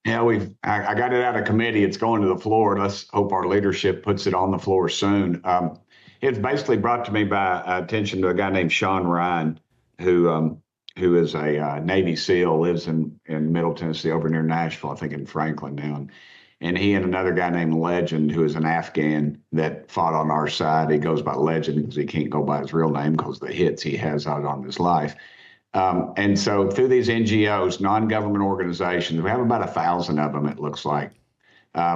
Yeah, I got it out of committee. It's going to the floor. Let's hope our leadership puts it on the floor soon. It's basically brought to me by attention to a guy named Sean Ryan, who who is a Navy SEAL, lives in Middle Tennessee, over near Nashville, I think in Franklin now. And he and another guy named Legend, who is an Afghan that fought on our side. He goes by Legend because he can't go by his real name because the hits he has out on his life. And so through these NGOs, non-government organizations, we have about 1,000 of them, it looks like.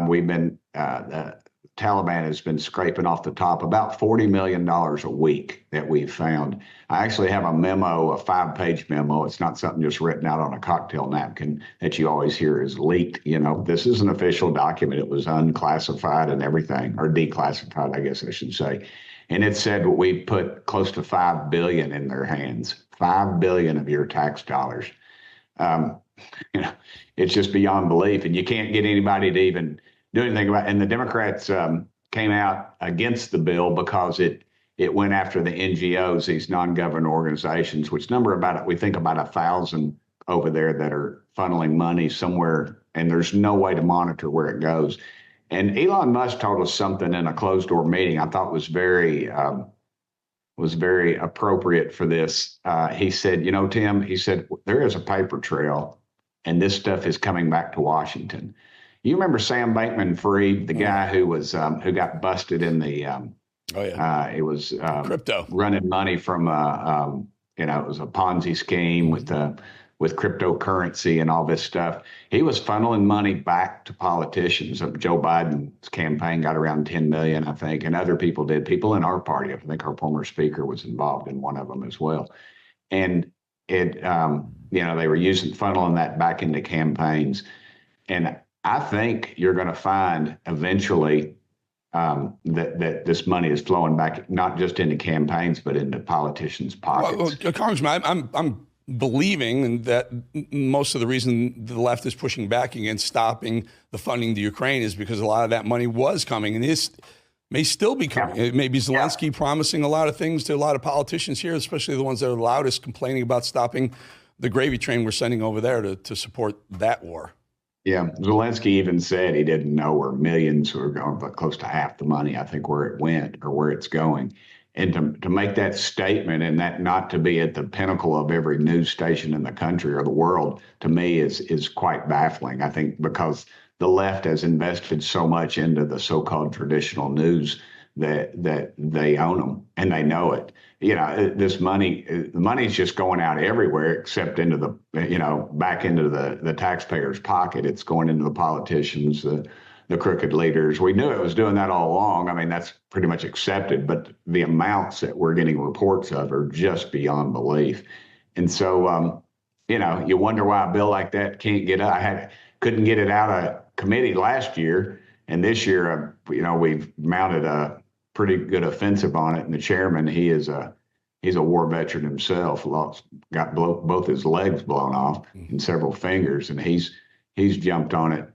We've been, the Taliban has been scraping off the top about $40 million a week that we've found. I actually have a memo, a 5-page memo. It's not something just written out on a cocktail napkin that you always hear is leaked. You know, this is an official document. It was unclassified and everything, or declassified, I guess I should say. And it said we put close to 5 billion in their hands, 5 billion of your tax dollars. Um, you know, it's just beyond belief, and you can't get anybody to even do anything about it. And the Democrats came out against the bill because it went after the NGOs, these non-government organizations, which number about, we think about 1,000 over there that are funneling money somewhere, and there's no way to monitor where it goes. And Elon Musk told us something in a closed door meeting I thought was very appropriate for this. He said, you know, Tim, he said, there is a paper trail and this stuff is coming back to Washington. You remember Sam Bankman-Fried, the guy who was who got busted in the Oh yeah, it was crypto. running money from you know, it was a Ponzi scheme with cryptocurrency and all this stuff. He was funneling money back to politicians. Joe Biden's campaign got around 10 million, I think, and other people did. People in our party, I think our former speaker was involved in one of them as well. And you know, they were funneling that back into campaigns. And I think you're going to find eventually that this money is flowing back, not just into campaigns, but into politicians' pockets. Well, Congressman, I'm believing that most of the reason the left is pushing back against stopping the funding to Ukraine is because a lot of that money was coming, and this may still be coming. Yeah. Maybe Zelensky promising a lot of things to a lot of politicians here, especially the ones that are loudest, complaining about stopping the gravy train we're sending over there to support that war. Yeah, Zelensky even said he didn't know where millions were going, but close to half the money, I think, where it went or where it's going. And to make that statement and that not to be at the pinnacle of every news station in the country or the world, to me is quite baffling. I think because the left has invested so much into the so-called traditional news that they own them and they know it. You know, this money, the money's just going out everywhere except into the, you know, back into the taxpayer's pocket. It's going into the politicians, the crooked leaders. We knew it was doing that all along. I mean, that's pretty much accepted, but the amounts that we're getting reports of are just beyond belief. And so, you know, you wonder why a bill like that can't get out. Couldn't get it out of committee last year. And this year, you know, we've mounted a pretty good offensive on it. And the chairman, he's a war veteran himself, got both his legs blown off and several fingers, and he's jumped on it